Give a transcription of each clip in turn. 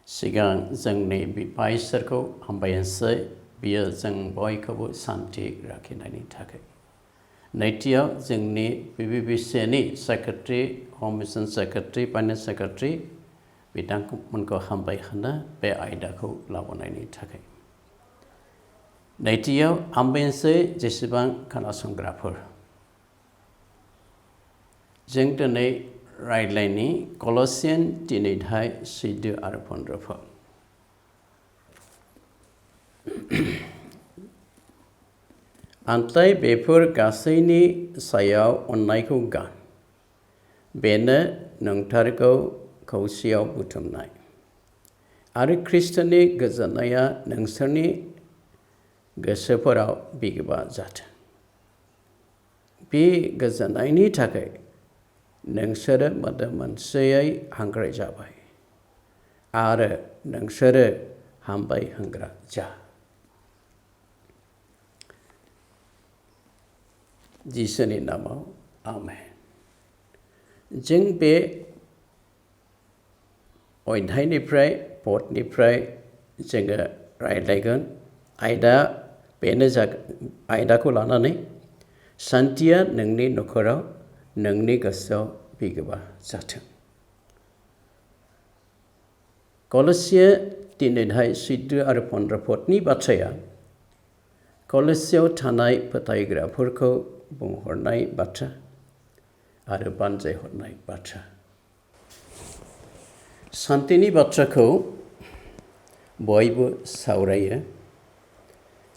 सिगां जोंनि बिफा इसोरखौ हामबायसै बियो जों बयखौबो सान्थि लाखिनायनि थाखाय। नैथियाव जोंनि PBBCनि सेक्रेटारि, हम मिशन सेक्रेटारि, फाइनेन्स सेक्रेटारि बिथांमोनखौ हामबाय होनो बे आयदाखौ लाबोनायनि थाखाय। नैथियाव हामबायसै जेसेबां खोनासंग्राफोर। जों दिनै रायज्लायनि कलसियान 3:14 आरो 15। नाथाय बेफोर गासैनि सायाव अननायखौ गान। बेनो नोंथारखौ खौसेयाव बुथुमनाय। आरो ख्रिस्ट'नि गोजोननाया नोंसोरनि गोसोफोराव बिगोमा जाथों। बे गोजोननायनि थाखाय नोंसोरो मोदोम मोनसेयै हांख्राय जाबाय आरो नोंसोरो हामबाय होनग्रा जा। जिसुनि नामाव आमेन। जों बे अध्यायनिफ्राय पदनिफ्राय जोङो रायज्लायगोन। आयदाखौ लानानै सान्थिया नोंनि न'खराव नोंनि गोसोआव बिगोमा जाथों। कलसिया 3:14 आरो 15 पदनि बाथ्राया कलसियाव थानाय फोथायग्राफोरखौ बुंहरनाय बाथ्रा आरो बानजायहरनाय बाथ्रा। सान्थिनि बाथ्राखौ बयबो सावरायो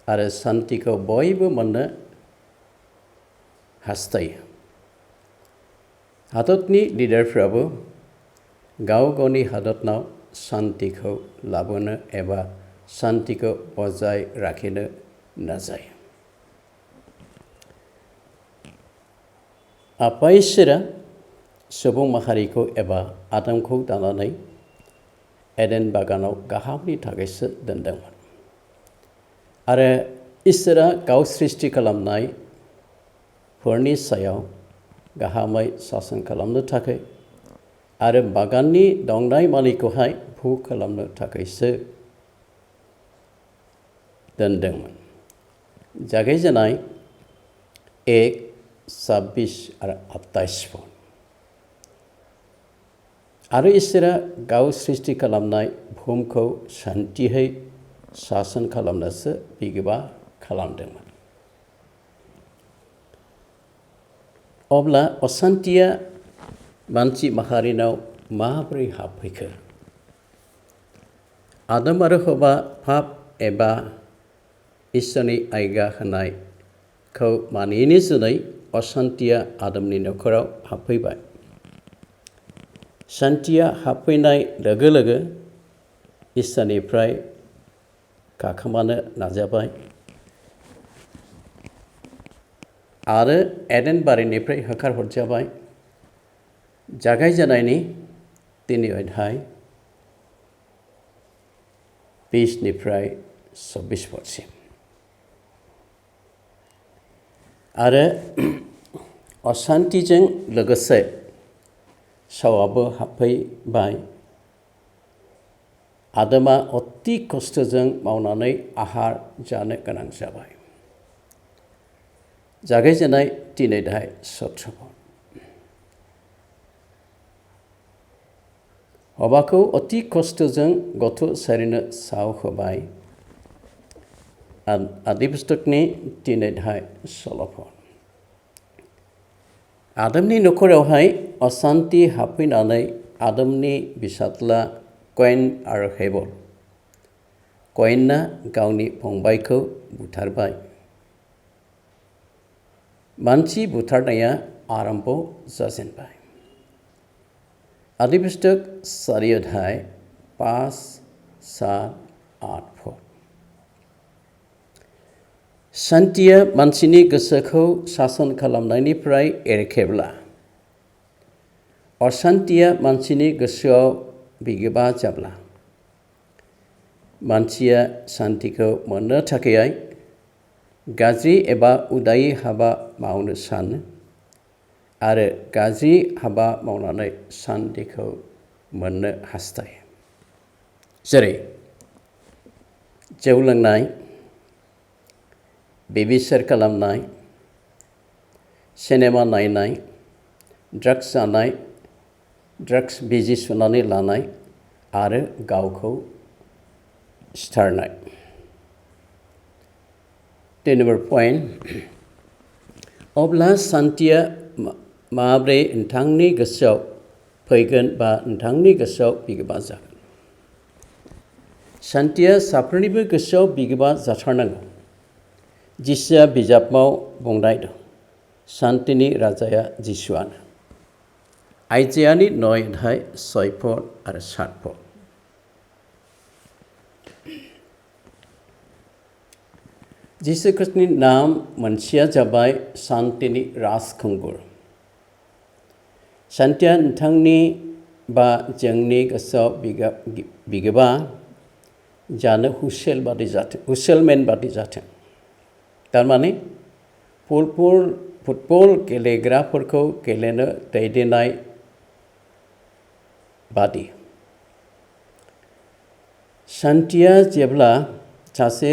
आरो सान्थिखौ बयबो मोननो हास्थायो। हादरनि लिडारफ्राबो गाव गावनि हादरनाव सान्थिखौ लाबोनो एबा सान्थिखौ बजाय लाखिनो नाजायो। आफा इसोरा सुबुं माहारिखौ एबा आदमखौ दानानै एडेन बागानाव गाहामनि थाखायसो दोनदोंमोन। आरो इसोरा गाव सृष्टि खालामनायफोरनि सायाव गाहामै सासन खालामनो थाखाय आरो बागाननि दंनाय मालिकखौहाय भुग खालामनो थाखायसो दोनदोंमोन। जागायजेननाय 1:26 आरो 28। आरो इसोरा गाव सृष्टि खालामनाय बुहुमखौ सान्थियै सासन खालामनोसो बिगोमा खालामदोंमोन। अब्ला असान्थिया मानसि माहारिनाव माबोरै हाबफैखो? आदम आरो हवा पाप एबा इसोरनि आज्ञा होनायखौ मानियैनि जुनै असान्थिया आदमनि न'खराव हाबफैबाय। सान्थिया हाबफैनाय लोगो लोगो इसोरनिफ्राय खारखोमानो नाजाबाय आरो एडेन बारिनिफ्राय होखारहरजाबाय। जागायजेननायनि 3 अध्याय 20-24 पदसिम। आरो असान्थिजों लोगोसे सावआबो हाबफैबाय। आदमा अति खस्थ'जों मावनानै आहार जानो गोनां जाबाय। जागायजेननाय 3 अध्याय 17 पद। हवाखौ अति खस्थ'जों गथ' सारिनो साव होबाय। आदि पुस्तकनि 3 अध्याय 16 पद। आदमनि न'खरावहाय असान्थि हाबफैनानै आदमनि फिसाज्ला कयेन आरो हेबेल। कयेनआ गावनि फंबायखौ बुथारबाय। मानसि बुथारनाया आरम्भ जाजेनबाय। आदि पुस्तक 4 अध्याय 5, 7, 8 पद। सान्थिया मानसिनि गोसोखौ सासन खालामनायनिफ्राय एरखेब्ला असान्थिया मानसिनि गोसोआव बिगोमा जाब्ला मानसिया सान्थिखौ मोननो थाखाय गाज्रि एबा उदायि हाबा मावनो सानो आरो गाज्रि हाबा मावनानै सान्थिखौ मोननो हास्थायो। जेरै जौ लोंनाय, बेबिचार खालामनाय, सिनेमा नायनाय, ड्राग्स जानाय, ड्राग्स बिजि सुनानै लानाय आरो गावखौ सिथारनाय। 2 number point, अब्ला सान्थिया माब्रै नोंथांनि गोसोआव फैगोन बा नोंथांनि गोसोआव बिगोमा जागोन? सान्थिया साफ्रोमनिबो गोसोआव बिगोमा जाथारनांगौ। जिसुआ बिजाबाव बुंनाय दं, सान्थिनि राजाया जिसुआनो। आइजायानि 9:6 आरो 7। जिसु ख्रिस्टनि नाम मोनसेया जाबाय सान्थिनि राजखुंगुर। सान्थिया नोंथांनि बा जोंनि गोसोआव बिगोमा जानो हुसेलमेन बादि जाथों। थारमाने फुटबल गेलेग्राफोरखौ गेलेनो दैदेननाय बादि। सान्थिया जेब्ला सासे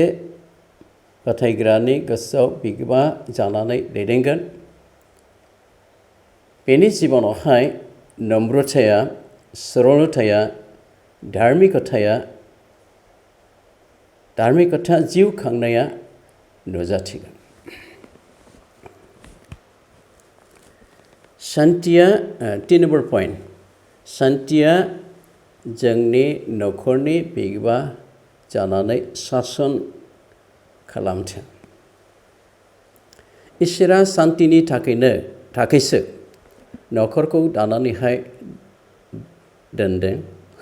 फोथायग्रानि गोसोआव बिगोमा जानानै दैदेनगोन, बेनि जिबनावहाय नम्रथाया, सरलथाया, धार्मिकता जिउ खांनाया नुजाथिगोन। सान्थिया 3 number point, सान्थिया जोंनि न'खरनि बिगोमा जानानै सासन खालामथों। इसोरा सान्थिनि थाखायसो न'खरखौ दानानैहाय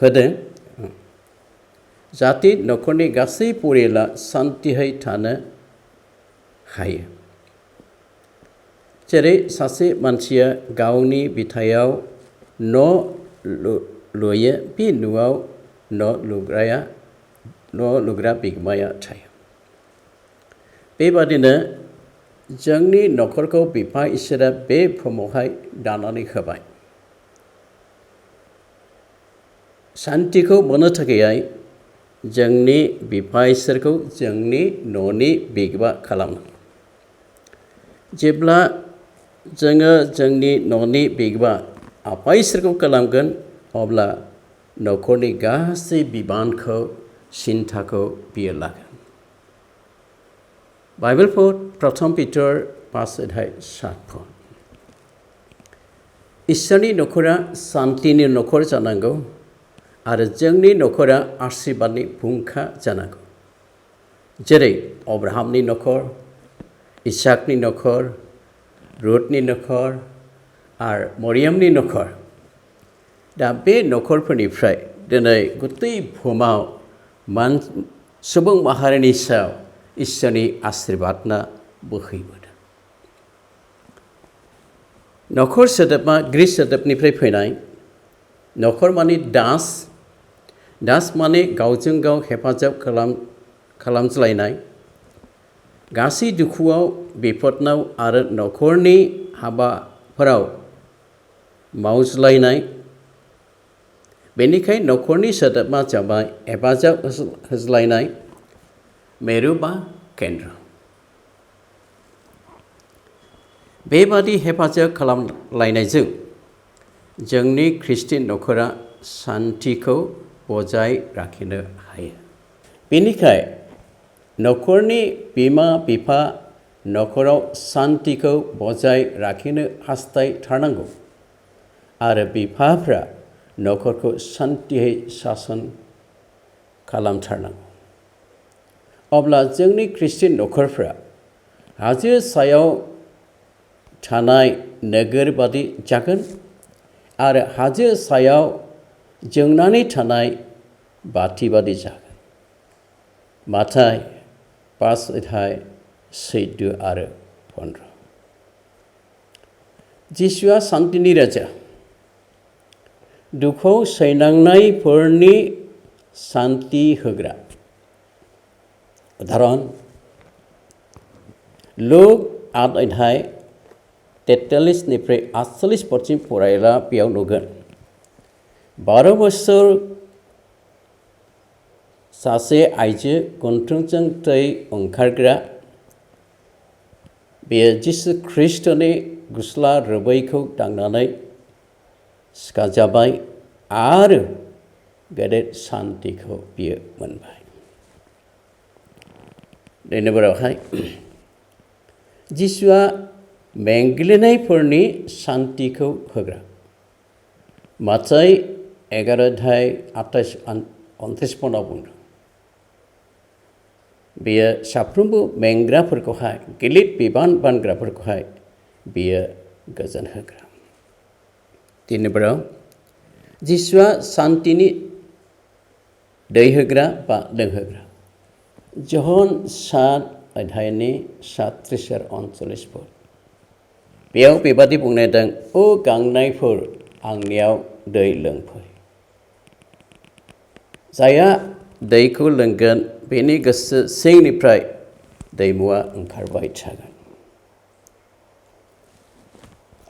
होदों, जाहाथे न'खरनि गासै परियाला सान्थियै थानो हायो। जेरै सासे मानसिया गावनि बिथायाव न' लुयो, बे न'आव न' लुग्रा बिगोमाया थायो। बेबादिनो जोंनि न'खरखौ बिफा इसोरा बे बुहुमावहाय दानानै होबाय। सान्थिखौ मोननो थाखाय जोंनि बिफा इसोरखौ जोंनि न'नि बिगोमा खालामो। जेब्ला जोङो जोंनि न'नि बिगोमा आफा इसोरखौ खालामगोन, अब्ला न'खरनि गासै बिबानखौ, सिन्थाखौ बियो लागोन। बाइबेलखौ 1 Peter 5:7। इसोरनि न'खरा सान्थिनि न'खर जानांगौ आरो जोंनि न'खरा आशीर्बादनि फुंखा जानांगौ। जेरै अब्राहामनि न'खर, इसाकनि न'खर, रुथनि न'खर आरो मरियमनि न'खर। दा बे न'खरफोरनिफ्राय दिनै गथै बुहुमाव सुबुं माहारिनि सायाव इसोरनि आशीर्बादना बोहैबोदों। न'खर सोदोबा ग्रीक सोदोबनिफ्राय फैनाय। न'खर माने दास माने गावजों गाव हेफाजाब खालामज्लायनाय, गासै दुखुआव, बिपदनाव आरो न'खरनि हाबाफोराव मावज्लायनाय। बेनिखायनो न'खरनि सोदोबा जाबाय हेफाजाब होज्लायनाय, मेरु बा केन्द्र। बेबादि हेफाजाब खालामलायनायजों जोंनि ख्रिस्टियान न'खरा सान्थिखौ बजाय लाखिनो हायो। बेनिखायनो न'खरनि बिमा बिफा न'खराव सान्थिखौ बजाय लाखिनो हास्थायथारनांगौ आरो बिफाफ्रा न'खरखौ सान्थियै सासन खालामथारनांगौ। अब्ला जोंनि ख्रिस्टियान न'खरफ्रा हाजो सायाव थानाय नोगोर बादि जागोन आरो हाजो सायाव जोंनानै थानाय बाथि बादि जागोन। माथाय 5:14। जिसुआ सान्थिनि राजा, दुखुआव सैनांनायफोरनि सान्थि होग्रा। उदाहरन लुक 8:43-48 फरायला बेयाव नुगोन। 12 बोसोर सासे आइजो गन्थंजों थै ओंखारग्रा बेयो जिसु ख्रीष्टनि गुस्ला रोबैखौ दांनानै सिखाजाबाय आरो गेदेर सान्थिखौ बियो मोनबाय। बेवहाय जिसुआ मेंग्लिनायफोरनि सान्थिखौ होग्रा। माथाय 11:28-29 बुंदों। बेयो साफ्रोमबो मेंग्राफोरखौहाय गिलिर बिबान बानग्राफोरखौहाय बेयो गोजोन होग्रा। दिनैफोराव जिसुआ सान्थिनि दै होग्रा बा लोंहोग्रा। जहन 7:37-39 बेयाव बेबादि बुंनाय दं, "ओ गांनायफोर, आंनियाव दै लोंफै। जायहा दैखौ लोंगोन बेनि गोसो सिंनिफ्राय दैमुआ ओंखारबाय थागोन।"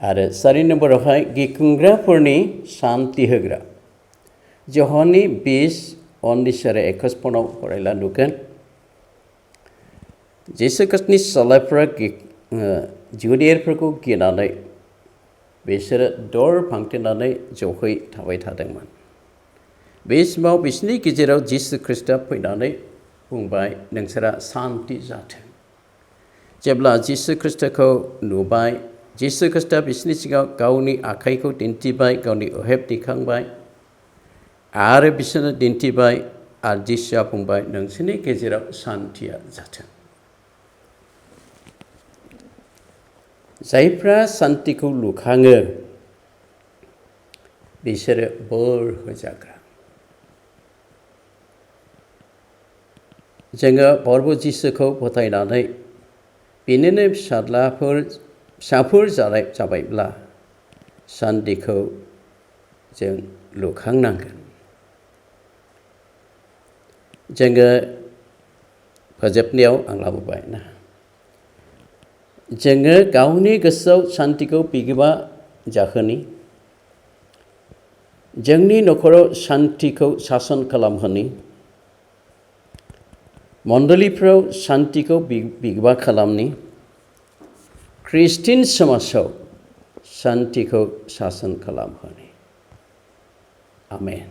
आरो 4 नम्बरावहाय गिख्रंग्राफोरनि सान्थि होग्रा। जहननि 20:19-21 फरायला नुगोन। जिसु ख्रीष्टनि फिसाज्लाफोरा जिउदेरफोरखौ गिनानै बिसोरो दर फांथेनानै जहै थाबाय थादोंमोन। बे समाव बिसोरनि गेजेराव जिसु ख्रीष्टआ फैनानै बुंबाय, "नोंसोरा सान्थि जाथों।" जेब्ला जिसु ख्रीष्टखौ नुबाय, जिसु ख्रीष्टआ बिसोरनि सिगाङाव गावनि आखाइखौ दिन्थिबाय, गावनि अहेब दिखांबाय आरो बिसोरनो दिन्थिबाय आरो जिसुआ बुंबाय, "नोंसोरनि गेजेराव सान्थिया जाथों।" जायफ्रा सान्थिखौ लुखाङो बिसोरो बोर होजाग्रा। जोङो प्रभु जिसुखौ फोथायनानै बिनिनो फिसाफोर जाबायब्ला सान्थिखौ जों लुखांनांगोन। जोङो फोजोबनायाव आं लाबोबाय ना, जोङो गावनि गोसोआव सान्थिखौ बिगोमा जाहोनि, जोंनि न'खराव सान्थिखौ सासन खालामहोनि, मण्डलिफ्राव सान्थिखौ बिगोमा खालामनि, ख्रिस्टियान समाजाव सान्थिखौ सासन खालामहोनि। आमेन।